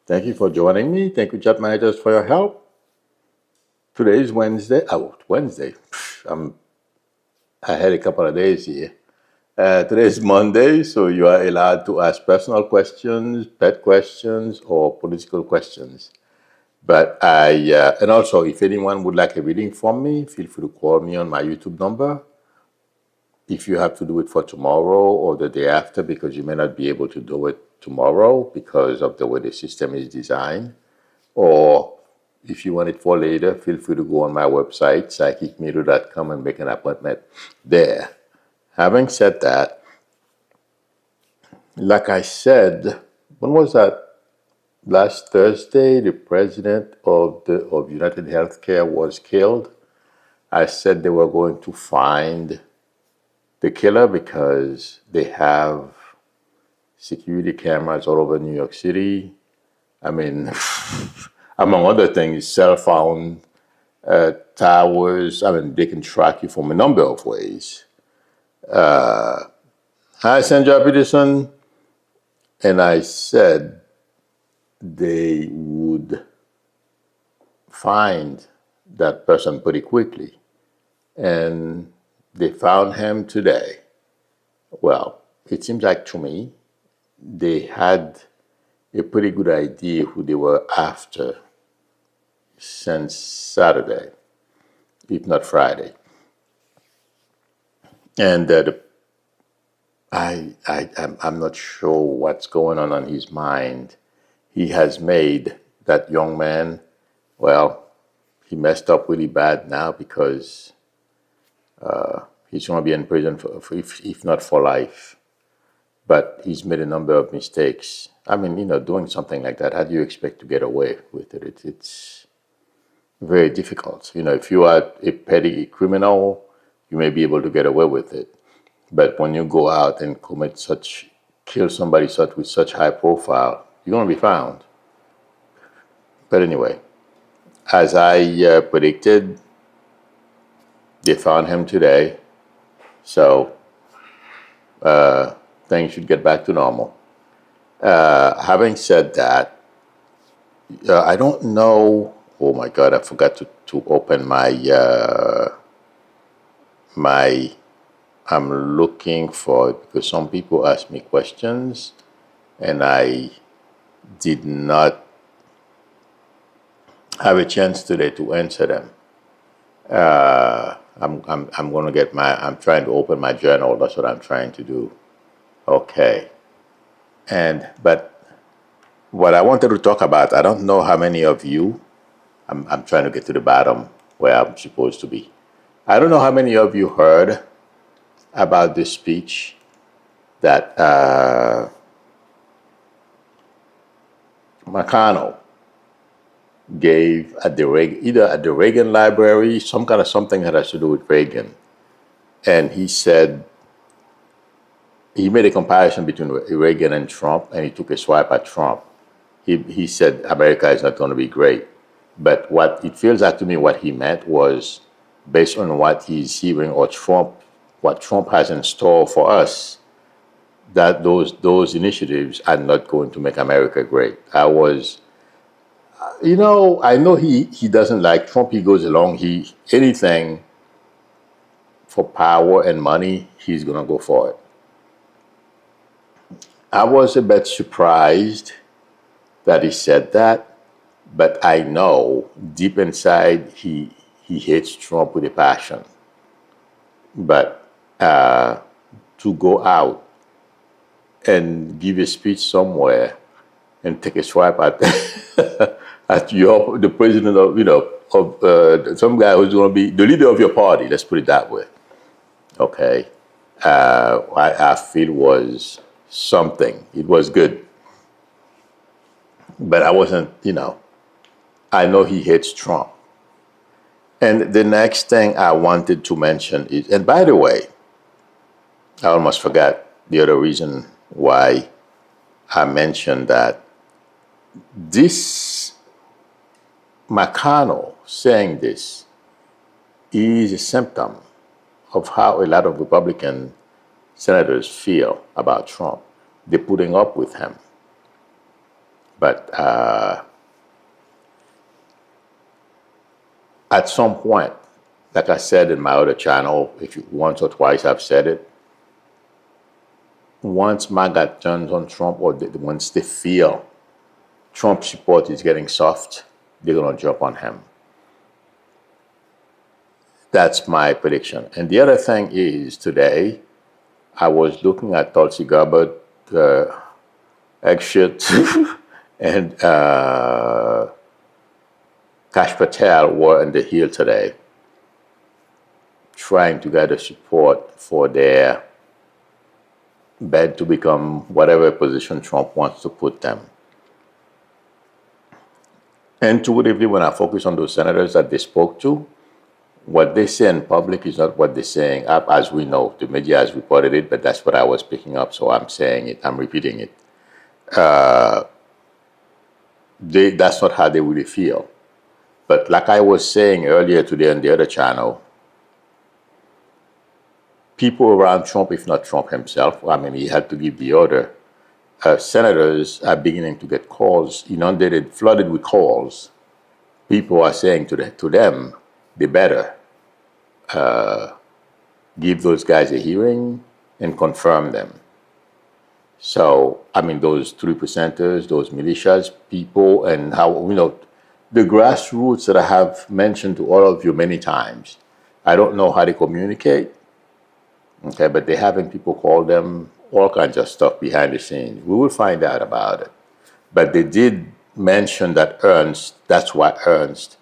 Thank you for joining me. Thank you, chat managers, for your help. Today is Wednesday. Oh, Wednesday. I had a couple of days here. Today is Monday, so you are allowed to ask personal questions, pet questions, or political questions. And also, if anyone would like a reading from me, feel free to call me on my YouTube number. If you have to do it for tomorrow or the day after, because you may not be able to do it tomorrow because of the way the system is designed, or if you want it for later, feel free to go on my website, psychicmeter.com, and make an appointment there. Having said that, like I said, when was that? Last Thursday, the president of United Healthcare was killed. I said they were going to find the killer because they have security cameras all over New York City. I mean, among other things, cell phone towers. I mean, they can track you from a number of ways. Hi, Sandra Peterson. And I said they would find that person pretty quickly. And they found him today. Well, it seems like to me they had a pretty good idea who they were after since Saturday, if not Friday. And I'm not sure what's going on his mind. He has made that young man, well, he messed up really bad now because he's going to be in prison for if not for life. But he's made a number of mistakes. I mean, doing something like that, how do you expect to get away with it? It's very difficult. If you are a petty criminal, you may be able to get away with it. But when you go out and kill somebody with such high profile, you're going to be found. But anyway, as I predicted, they found him today. So things should get back to normal. Having said that, I don't know. Oh my God, I forgot to open my. I'm looking for it because some people ask me questions, and I did not have a chance today to answer them. I'm going to I'm trying to open my journal. That's what I'm trying to do. Okay. But what I wanted to talk about, I don't know how many of you, I'm trying to get to the bottom where I'm supposed to be. I don't know how many of you heard about this speech that McConnell gave at either at the Reagan Library, some kind of something that has to do with Reagan. And he said, he made a comparison between Reagan and Trump, and he took a swipe at Trump. He said America is not going to be great. But what it feels like to me, what he meant was based on what he's hearing or what Trump has in store for us, that those initiatives are not going to make America great. I know he doesn't like Trump. He goes along. Anything for power and money, he's going to go for it. I was a bit surprised that he said that, but I know deep inside he hates Trump with a passion. But to go out and give a speech somewhere and take a swipe at at the president of some guy who's going to be the leader of your party. Let's put it that way. Okay, I feel was something. It was good, but I wasn't. I know he hates Trump. And the next thing I wanted to mention is, and by the way, I almost forgot the other reason why I mentioned that. This McConnell saying this is a symptom of how a lot of Republican senators feel about Trump. They're putting up with him. But at some point, like I said in my other channel, once or twice I've said it, once MAGA turns on Trump, or once they feel Trump support is getting soft, they're going to jump on him. That's my prediction. And the other thing is, today, I was looking at Tulsi Gabbard, egg shit, and Kash Patel were on the Hill today, trying to gather support for their bid to become whatever position Trump wants to put them. Intuitively, when I focus on those senators that they spoke to, what they say in public is not what they're saying, as we know. The media has reported it, but that's what I was picking up, so I'm saying it, I'm repeating it. That's not how they really feel. But like I was saying earlier today on the other channel, people around Trump, if not Trump himself, I mean, he had to give the order, senators are beginning to get calls, inundated, flooded with calls. People are saying to them, they better give those guys a hearing and confirm them. So, I mean, those 3%ers, those militias, people, and how, the grassroots that I have mentioned to all of you many times. I don't know how they communicate, okay, but they're having people call them all kinds of stuff behind the scenes. We will find out about it. But they did mention that that's why Ernst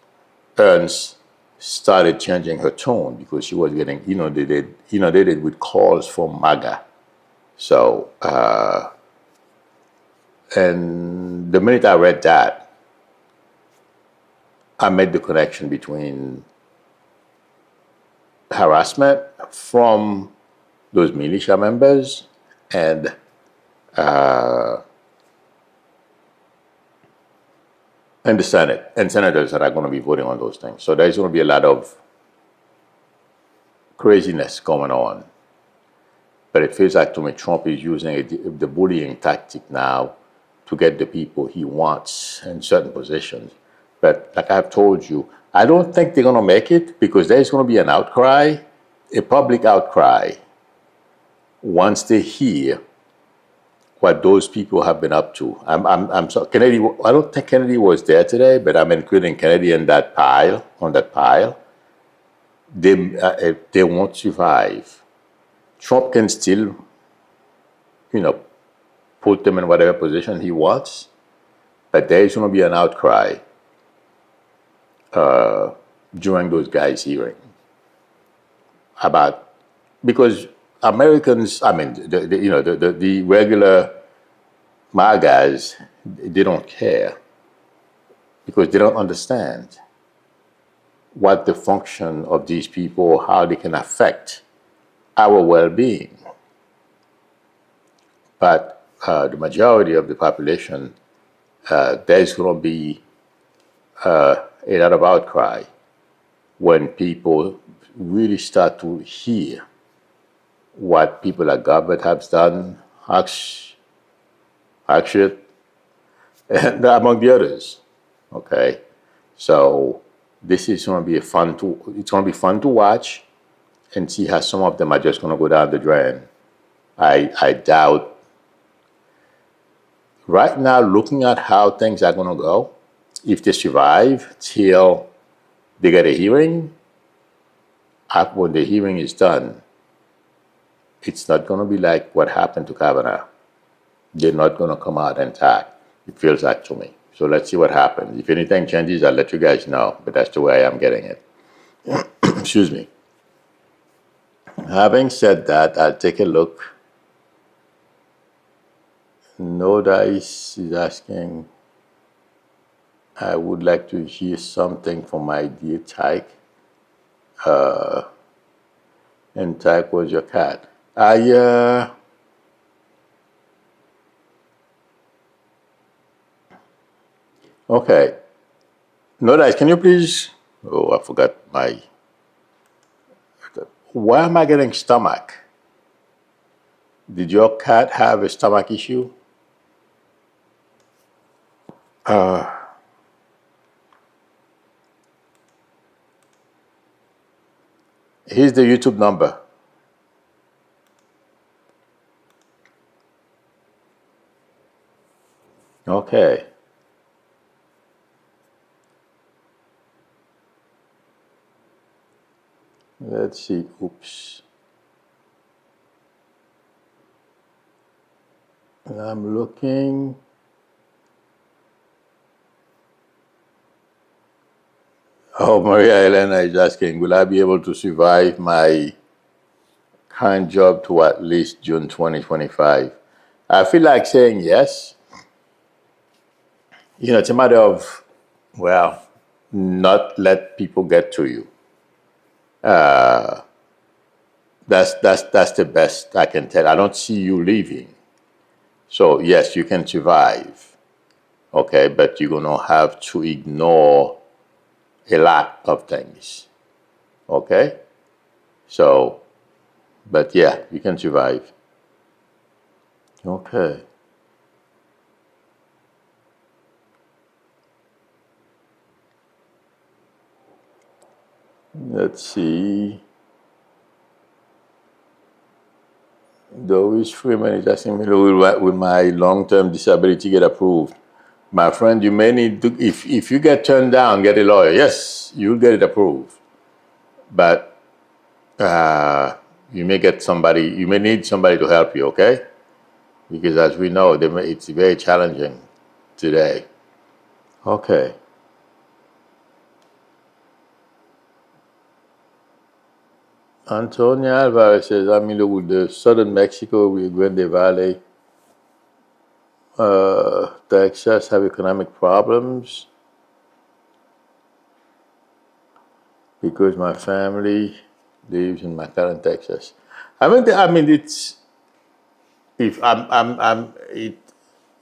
started changing her tone, because she was getting inundated with calls from MAGA. So, and the minute I read that, I made the connection between harassment from those militia members and the Senate and senators that are going to be voting on those things. So there's going to be a lot of craziness going on. But it feels like to me Trump is using the bullying tactic now to get the people he wants in certain positions. But like I've told you, I don't think they're going to make it, because there's going to be an outcry, a public outcry, once they hear what those people have been up to. I'm sorry, Kennedy. I don't think Kennedy was there today, but I'm including Kennedy in that pile. On that pile, they won't survive. Trump can still, put them in whatever position he wants, but there is going to be an outcry during those guys' hearing about, because Americans, I mean, the regular MAGAs, they don't care, because they don't understand what the function of these people, how they can affect our well-being. But the majority of the population, there's going to be a lot of outcry when people really start to hear what people like Gabbard have done, Hakshit, and among the others. Okay, so this is going to be it's going to be fun to watch and see how some of them are just going to go down the drain. I doubt. Right now, looking at how things are going to go, if they survive till they get a hearing, when the hearing is done, it's not going to be like what happened to Kavanaugh. They're not going to come out intact. It feels like to me. So let's see what happens. If anything changes, I'll let you guys know. But that's the way I'm getting it. Excuse me. Having said that, I'll take a look. No Dice is asking, I would like to hear something from my dear Tyke. And Tyke was your cat. Okay. No Dice, can you please? Oh, I forgot my. Why am I getting stomach? Did your cat have a stomach issue? Here's the YouTube number. Okay. Let's see. Oops. I'm looking. Oh, Maria Elena is asking, will I be able to survive my current job to at least June 2025? I feel like saying yes. It's a matter of, well, not let people get to you. That's the best I can tell. I don't see you leaving. So yes, you can survive. Okay, but you're gonna have to ignore a lot of things. Okay? So, but yeah, you can survive. Okay. Let's see. Doris Freeman is asking me, will my long-term disability get approved? My friend, you may need to, if you get turned down, get a lawyer. Yes, you'll get it approved. But you may get somebody, you may need somebody to help you, okay? Because as we know, it's very challenging today. Okay. Antonia Alvarez says, I'm in with the southern Mexico, Rio Grande Valley, Texas have economic problems because my family lives in McAllen, Texas. I mean, it's if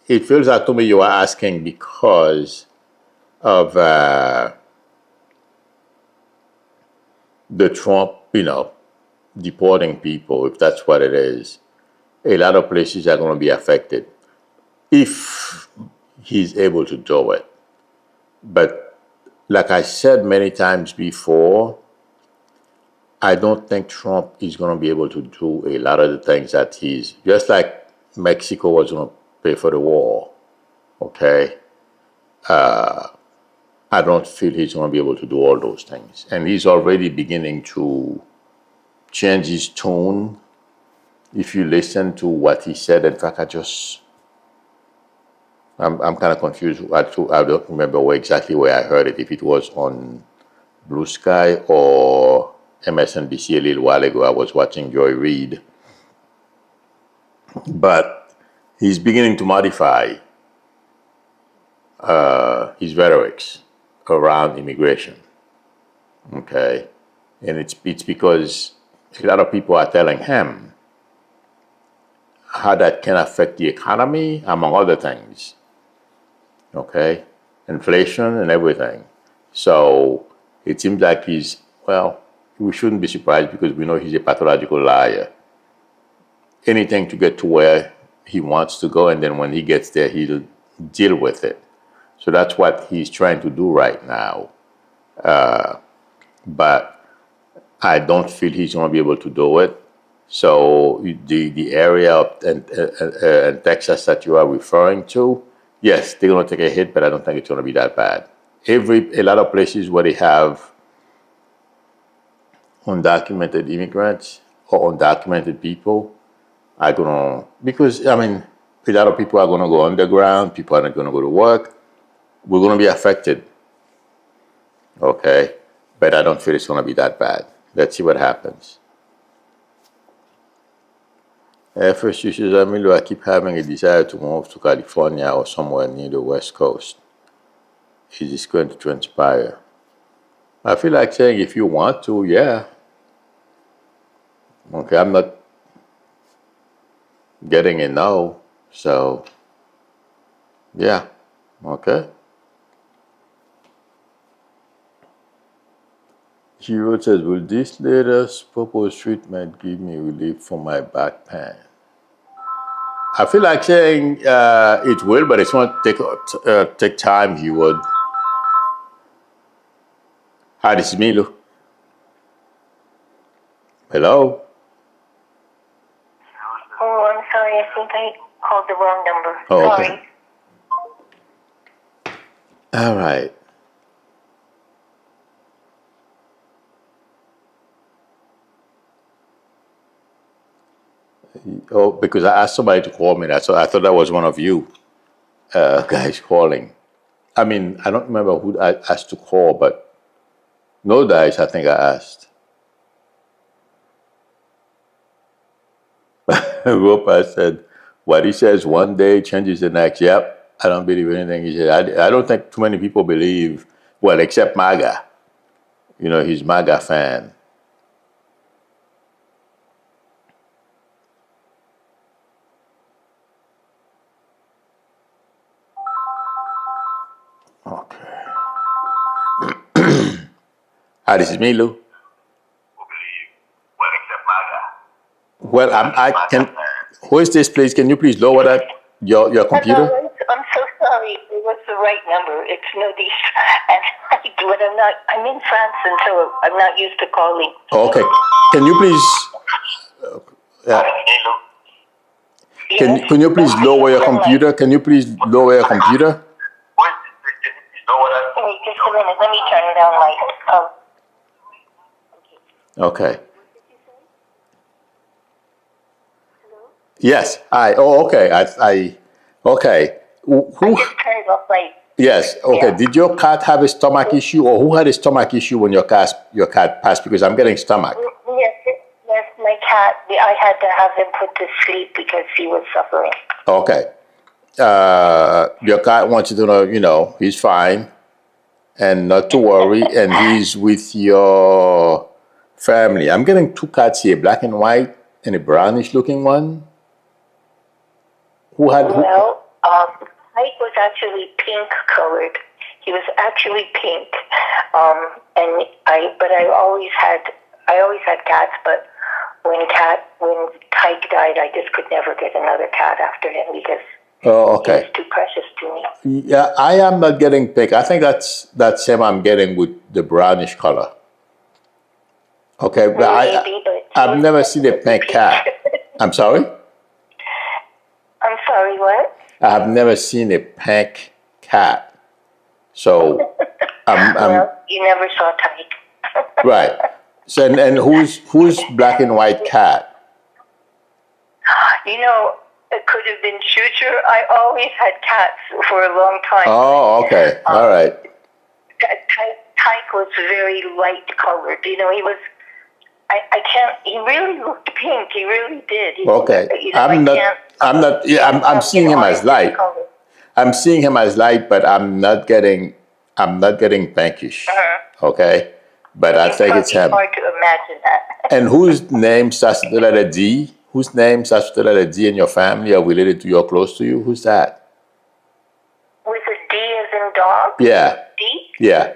it feels like to me you are asking because of the Trump, deporting people. If that's what it is, a lot of places are going to be affected if he's able to do it. But like I said many times before, I don't think Trump is going to be able to do a lot of the things that he's, just like Mexico was going to pay for the wall, okay? I don't feel he's going to be able to do all those things. And he's already beginning to change his tone. If you listen to what he said, in fact, I'm kind of confused. I don't remember exactly where I heard it, if it was on Blue Sky or MSNBC a little while ago. I was watching Joy Reid. But he's beginning to modify his rhetorics around immigration. Okay? And it's because a lot of people are telling him how that can affect the economy, among other things. Okay? Inflation and everything. So it seems like we shouldn't be surprised because we know he's a pathological liar. Anything to get to where he wants to go, and then when he gets there, he'll deal with it. So that's what he's trying to do right now. But I don't feel he's going to be able to do it. So the area in Texas that you are referring to, yes, they're going to take a hit, but I don't think it's going to be that bad. A lot of places where they have undocumented immigrants or undocumented people are going to, because, I mean, a lot of people are going to go underground, people are not going to go to work. We're going to be affected. Okay? But I don't feel it's going to be that bad. Let's see what happens. First, you says, Emilio, I keep having a desire to move to California or somewhere near the West Coast. Is this going to transpire? I feel like saying if you want to, yeah. Okay, I'm not getting a no, so yeah, okay. Hero says, will this latest proposed treatment give me relief for my back pain? I feel like saying it will, but it's going to take time. If you would. Hi, this is Milu. Hello. Oh, I'm sorry. I think I called the wrong number. Oh, okay. Sorry. All right. Oh, because I asked somebody to call me. I thought that was one of you guys calling. I mean, I don't remember who I asked to call, but no dice, I think I asked. Ropa said, what he says one day changes the next. Yep, I don't believe anything he said. I don't think too many people believe, well, except MAGA. You know, he's MAGA fan. Okay. Hi, this is Milu. Well, I can. Who is this, please? Can you please lower that your computer? Hello, I'm so sorry. It was the right number. It's Nodis. But I'm in France, and so I'm not used to calling. Okay. Can you please? Can you please lower your computer? Can you please lower your computer? Wait, just a minute. Let me turn down my. Okay. Yes. Oh, okay. Okay. Who? I just turned off my. Yes. Okay. Yeah. Did your cat have a stomach issue, or who had a stomach issue when your cat passed? Because I'm getting stomach. Yes, my cat. I had to have him put to sleep because he was suffering. Okay. Your cat wants you to know, he's fine, and not to worry, and he's with your family. I'm getting two cats here, black and white, and a brownish-looking one. Well, Mike was actually pink colored. He was actually pink, and I always had cats. But when Tyke died, I just could never get another cat after him because he was too precious to me. Yeah, I am not getting pink. I think that's him I'm getting with the brownish color. Okay, but I've never seen a pink cat. I'm sorry? I'm sorry, what? I've never seen a pink cat. So well, you never saw Tyke. Right. So and who's black and white cat? You know, it could have been Choo-Choo. I always had cats for a long time. Oh, okay. All right. Tyke was very light colored. You know, he was. I can't. He really looked pink. He really did. Okay. I'm seeing him as light. I'm seeing him as light, but I'm not getting pinkish. Okay. But I think it's him. It's hard to imagine that. And whose name starts with the letter D? Whose name starts with the letter D in your family or related to you or close to you? Who's that? With a D as in dog? Yeah. D? Yeah.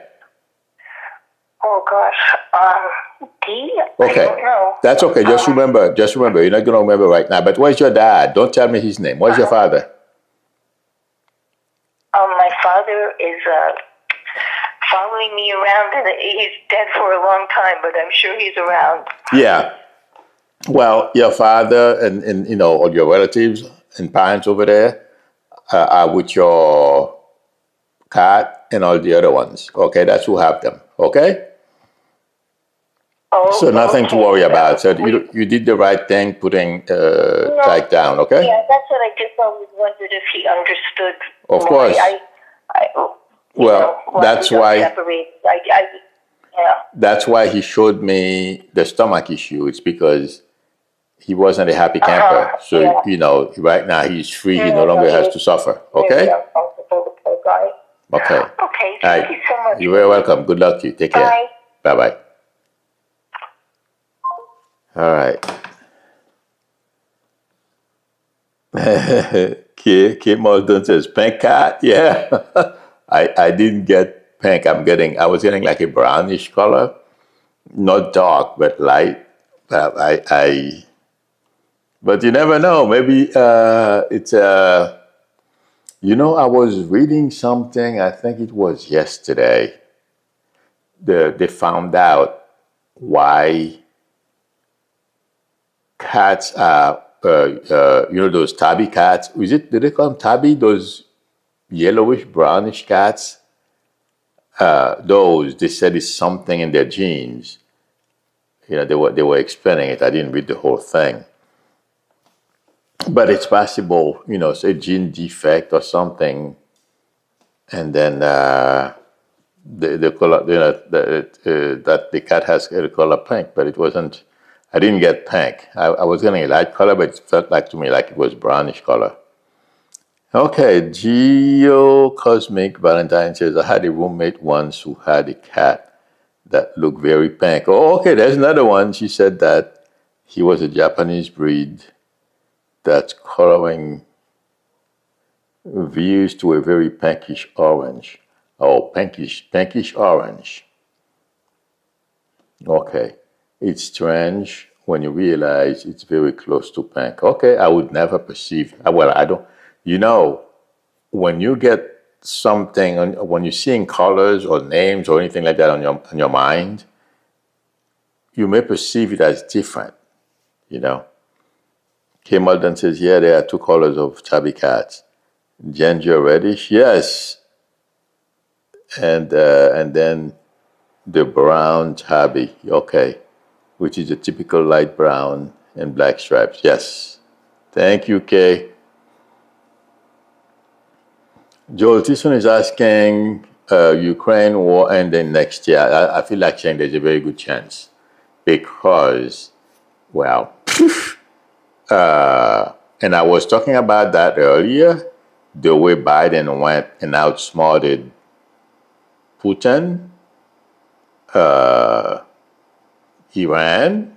Oh gosh. D? Okay. I don't know. That's okay. Just remember. You're not gonna remember right now. But where's your dad? Don't tell me his name. Where's your father? My father is following me around, and he's dead for a long time, but I'm sure he's around. Yeah. Well, your father and all your relatives and parents over there are with your cat and all the other ones. Okay, that's who have them. Okay. Oh, so nothing to worry about. So you did the right thing putting Tyke down. Okay. Yeah, that's what I just always wondered if he understood. Of course. That's why. That's why he showed me the stomach issue. It's because he wasn't a happy camper. So, right now he's free. He no longer has to suffer. Okay? Okay. Okay. Thank you so much. You're very welcome. Good luck to you. Take care. Bye. Bye-bye. All right. Kate Malton says, pink cat? Yeah. I didn't get pink. I was getting like a brownish color. Not dark, but light. But But you never know. Maybe it's you know, I was reading something, I think it was yesterday. They found out why cats are, you know, those tabby cats. Is it, do they call them tabby? Those yellowish, brownish cats? Those, they said it's something in their genes. You know, they were explaining it. I didn't read the whole thing. But it's possible, you know, it's a gene defect or something. And then the color, you know, that the cat has the color pink, but it wasn't. I didn't get pink. I was getting a light color, but it felt like to me like it was brownish color. Okay, Geo Cosmic Valentine says, I had a roommate once who had a cat that looked very pink. Oh, okay, there's another one. She said that he was a Japanese breed that's coloring views to a very pinkish orange. Oh, pinkish orange. Okay. It's strange when you realize it's very close to pink. Okay, I would never perceive. Well, I don't. You know, when you get something, when you're seeing colors or names or anything like that on your mind, you may perceive it as different. You know. K. Malden says, yeah, there are two colors of tabby cats. Ginger reddish, yes. And then the brown tabby, okay, which is a typical light brown and black stripes. Yes. Thank you, Kay. Joel Tisson is asking, Ukraine war ending next year. I feel like saying there's a very good chance because, well, and I was talking about that earlier, the way Biden went and outsmarted Putin, Iran,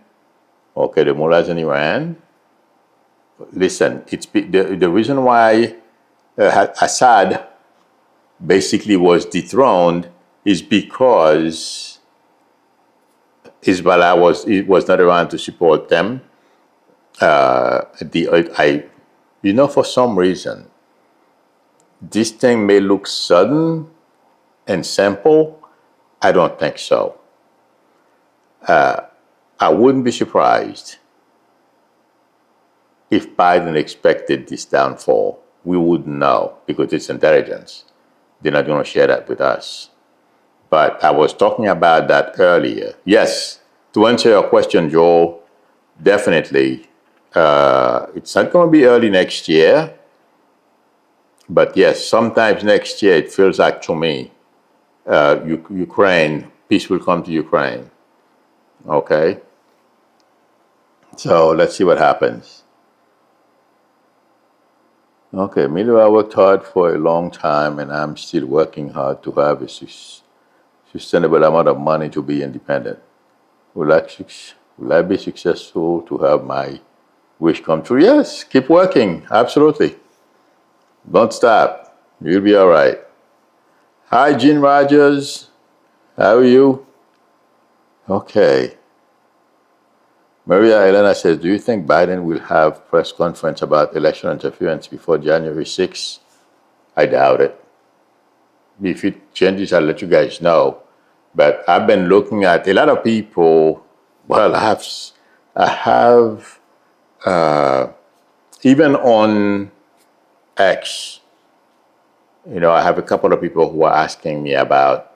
okay, the mullahs in Iran. Listen, it's the reason why Assad basically was dethroned is because Hezbollah was not around to support them. You know, for some reason, this thing may look sudden and simple. I don't think so. I wouldn't be surprised if Biden expected this downfall. We wouldn't know because it's intelligence. They're not going to share that with us. But I was talking about that earlier. Yes, to answer your question, Joel, definitely. It's not going to be early next year. But yes, sometimes next year it feels like to me, Ukraine, peace will come to Ukraine. Okay? So let's see what happens. Okay, Milo, I worked hard for a long time and I'm still working hard to have a sustainable amount of money to be independent. Will I be successful to have my wish come true? Yes, keep working. Absolutely. Don't stop. You'll be all right. Hi, Gene Rogers. How are you? Okay. Maria Elena says, do you think Biden will have press conference about election interference before January 6th? I doubt it. If it changes, I'll let you guys know. But I've been looking at a lot of people. Well, I have even on X, you know, I have a couple of people who are asking me about,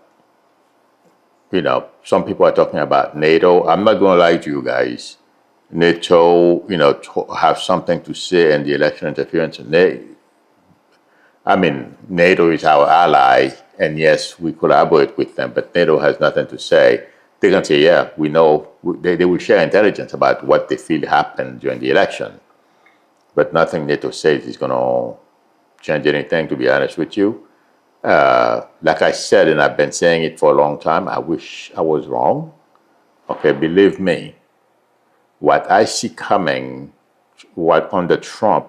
you know, some people are talking about NATO. I'm not going to lie to you guys. NATO, you know, have something to say in the election interference. I mean, NATO is our ally, and yes, we collaborate with them, but NATO has nothing to say. They can say, yeah, we know. They will share intelligence about what they feel happened during the election. But nothing NATO says is going to change anything, to be honest with you. Like I said, and I've been saying it for a long time, I wish I was wrong. Okay, believe me, what I see coming, what under Trump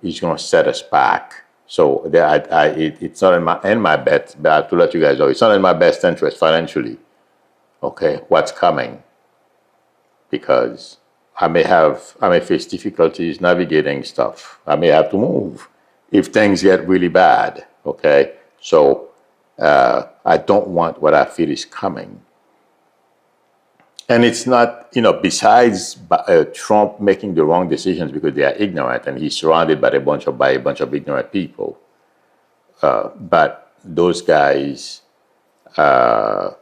is going to set us back. So it's not in my best, but to let you guys know, it's not in my best interest financially. Okay, what's coming? Because I may face difficulties navigating stuff. I may have to move if things get really bad. Okay, so I don't want what I feel is coming. And it's not, besides Trump making the wrong decisions because they are ignorant, and he's surrounded by a bunch of ignorant people. But those guys, they're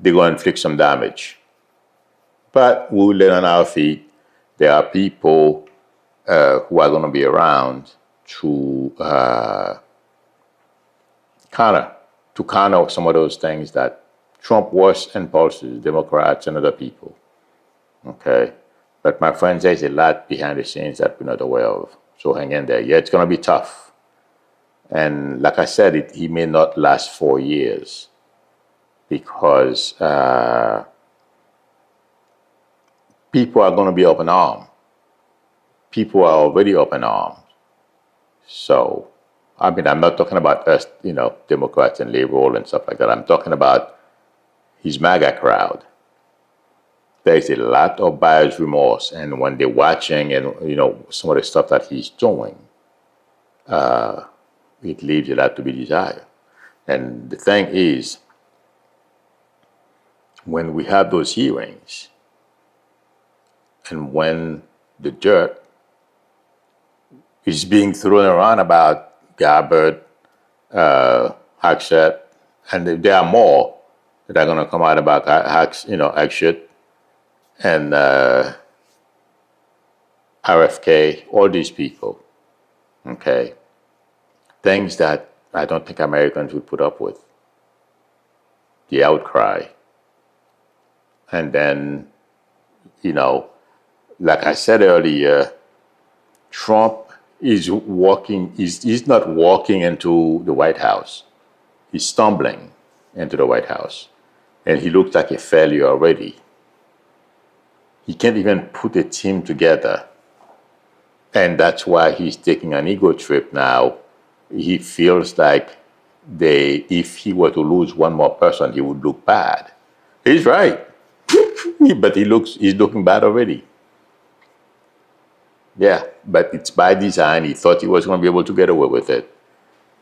going to inflict some damage. But we'll land on our feet. There are people who are going to be around to counter some of those things that Trump was impulses, Democrats and other people. Okay? But my friends, there's a lot behind the scenes that we're not aware of. So hang in there. Yeah, it's going to be tough. And like I said, he may not last 4 years because people are going to be up in arms. People are already up in arms. So, I'm not talking about us, Democrats and liberal and stuff like that. I'm talking about his MAGA crowd. There's a lot of buyer's remorse, and when they're watching and some of the stuff that he's doing, it leaves a lot to be desired. And the thing is, when we have those hearings, and when the dirt is being thrown around about Gabbard, Hackshot, and there are more that are going to come out about Hackshot and RFK, all these people, okay? Things that I don't think Americans would put up with. The outcry. And then, like I said earlier, Trump is walking, he's not walking into the White House. He's stumbling into the White House. And he looks like a failure already. He can't even put a team together. And that's why he's taking an ego trip now. He feels like if he were to lose one more person, he would look bad. He's right. But he's looking bad already. Yeah, but it's by design. He thought he was going to be able to get away with it.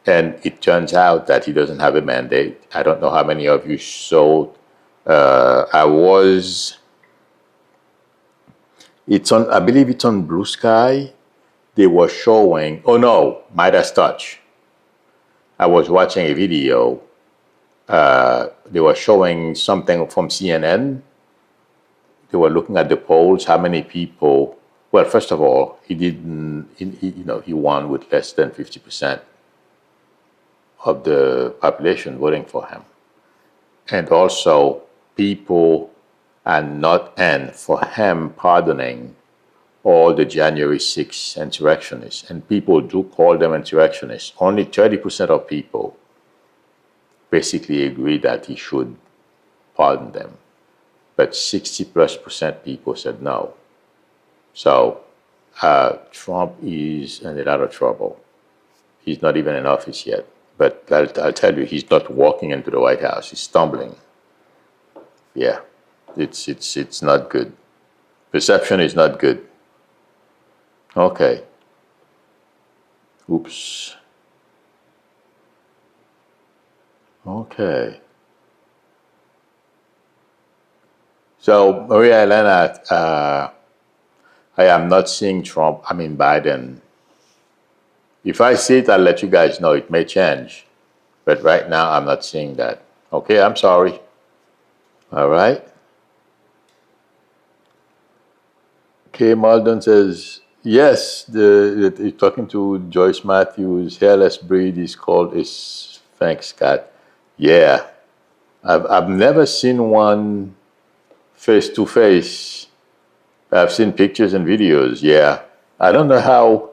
And it turns out that he doesn't have a mandate. I don't know how many of you saw. I believe it's on Blue Sky. They were showing, Midas Touch. I was watching a video. They were showing something from CNN. They were looking at the polls, how many people. Well, first of all, he won with less than 50% of the population voting for him. And also, people are not in for him pardoning all the January 6th insurrectionists. And people do call them insurrectionists. Only 30% of people basically agree that he should pardon them. But 60+% people said no. So Trump is in a lot of trouble. He's not even in office yet. But I'll tell you, he's not walking into the White House. He's stumbling. Yeah, it's not good. Perception is not good. Okay. Oops. Okay. So, Maria Elena, I am not seeing Biden. If I see it, I'll let you guys know. It may change. But right now, I'm not seeing that. Okay, I'm sorry. All right. Okay, Maldon says, yes, talking to Joyce Matthews, hairless breed is called a Sphinx cat. Yeah. I've never seen one face to face. I've seen pictures and videos. Yeah. I don't know how.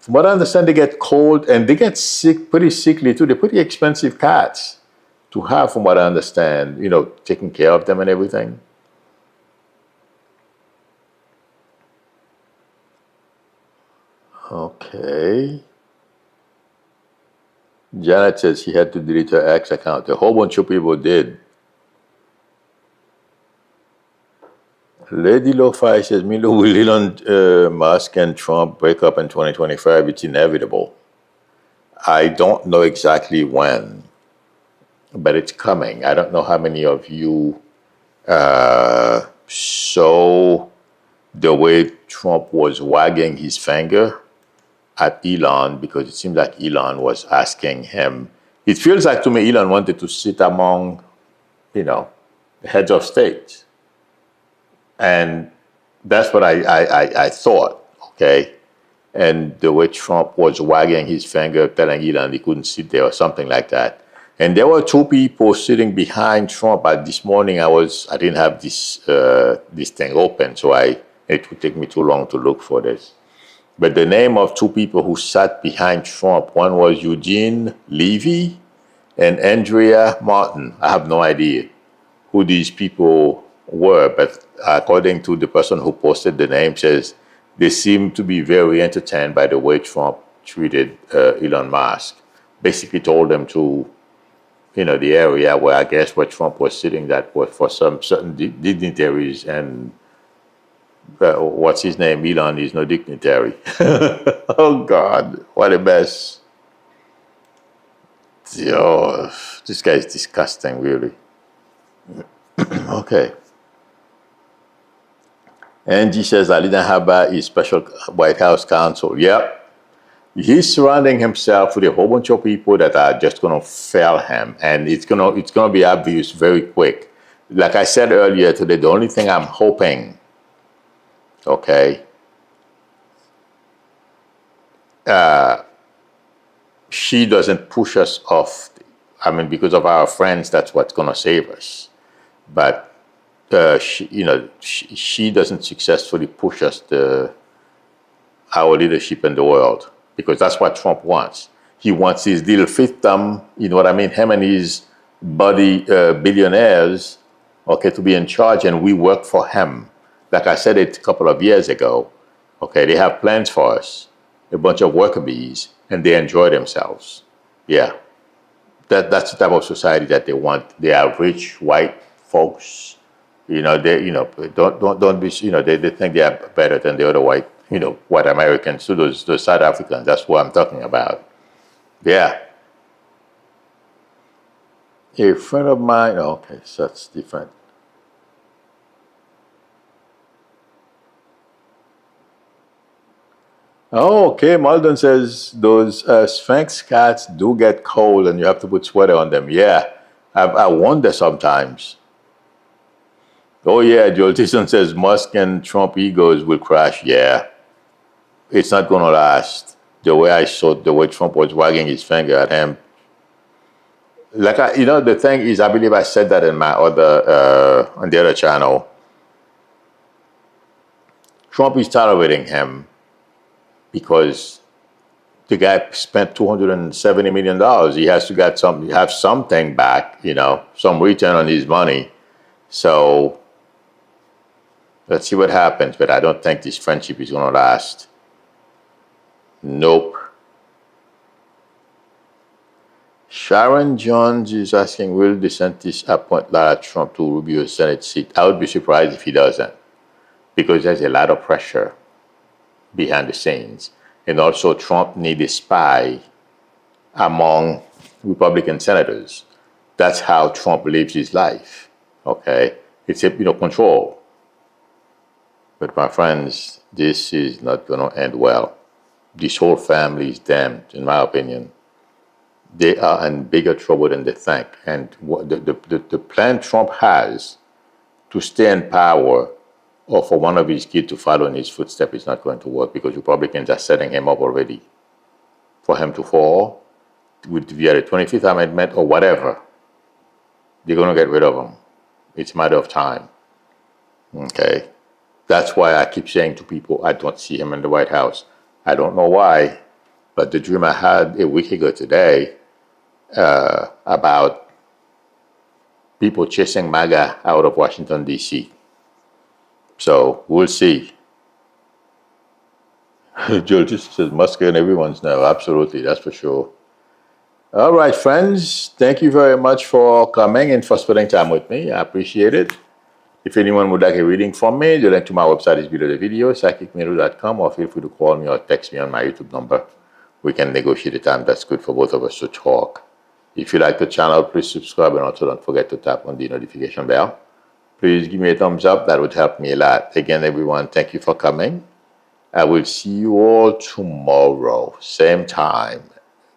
From what I understand, they get cold and they get sick, pretty sickly too. They're pretty expensive cats to have, from what I understand, taking care of them and everything. Okay. Janet says she had to delete her X account. A whole bunch of people did. Lady Lo-Fi says, Milo, will Elon Musk and Trump break up in 2025? It's inevitable. I don't know exactly when, but it's coming. I don't know how many of you saw the way Trump was wagging his finger at Elon, because it seemed like Elon was asking him. It feels like to me Elon wanted to sit among, the heads of state. And that's what I thought, okay? And the way Trump was wagging his finger, telling Elon he couldn't sit there or something like that. And there were two people sitting behind Trump. This morning I didn't have this thing open, so it would take me too long to look for this. But the name of two people who sat behind Trump, one was Eugene Levy and Andrea Martin. I have no idea who these people were, but according to the person who posted the name, says they seem to be very entertained by the way Trump treated Elon Musk. Basically told them to, the area where I guess where Trump was sitting, that was for some certain dignitaries, and what's his name? Elon is no dignitary. Oh God, what a mess. Yo, this guy is disgusting, really. Okay. Angie says Alina Haba is special White House counsel. Yep. He's surrounding himself with a whole bunch of people that are just going to fail him. And it's gonna be obvious very quick. Like I said earlier today, the only thing I'm hoping, okay, she doesn't push us off. I mean, because of our friends, that's what's going to save us. But she doesn't successfully push us our leadership in the world, because that's what Trump wants. He wants his little fiefdom, you know what I mean, him and his buddy billionaires, okay, to be in charge, and we work for him. Like I said it a couple of years ago, okay, they have plans for us, a bunch of worker bees, and they enjoy themselves. Yeah, that's the type of society that they want. They are rich white folks. Don't be. They think they are better than the other white Americans. So those South Africans. That's what I'm talking about. Yeah. A friend of mine. Okay, so that's different. Oh, okay. Malden says those Sphynx cats do get cold, and you have to put sweater on them. Yeah, I wonder sometimes. Oh yeah, Joel Tyson says Musk and Trump egos will crash. Yeah, it's not going to last. The way I saw the way Trump was wagging his finger at him. Like the thing is, I believe I said that in my other on the other channel. Trump is tolerating him because the guy spent $270 million. He has to have something back, some return on his money. So let's see what happens, but I don't think this friendship is going to last. Nope. Sharon Jones is asking, will DeSantis appoint Lara Trump to Rubio's Senate seat? I would be surprised if he doesn't, because there's a lot of pressure behind the scenes. And also Trump needs a spy among Republican senators. That's how Trump lives his life. Okay? It's control. But my friends, this is not going to end well. This whole family is damned, in my opinion. They are in bigger trouble than they think. And the plan Trump has to stay in power, or for one of his kids to follow in his footsteps, is not going to work, because Republicans are setting him up already for him to fall via the 25th Amendment or whatever. They're going to get rid of him. It's a matter of time. Okay? That's why I keep saying to people, I don't see him in the White House. I don't know why, but the dream I had a week ago today about people chasing MAGA out of Washington, D.C. So we'll see. Joel just says Musk and everyone's now. Absolutely, that's for sure. All right, friends. Thank you very much for coming and for spending time with me. I appreciate it. If anyone would like a reading from me, the link to my website is below the video, psychicmeru.com, or feel free to call me or text me on my YouTube number. We can negotiate a time that's good for both of us to talk. If you like the channel, please subscribe, and also don't forget to tap on the notification bell. Please give me a thumbs up. That would help me a lot. Again, everyone, thank you for coming. I will see you all tomorrow, same time.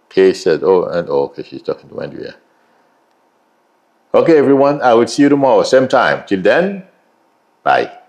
Kay said, okay, she's talking to Andrea. Okay, everyone, I will see you tomorrow, same time. Till then, bye.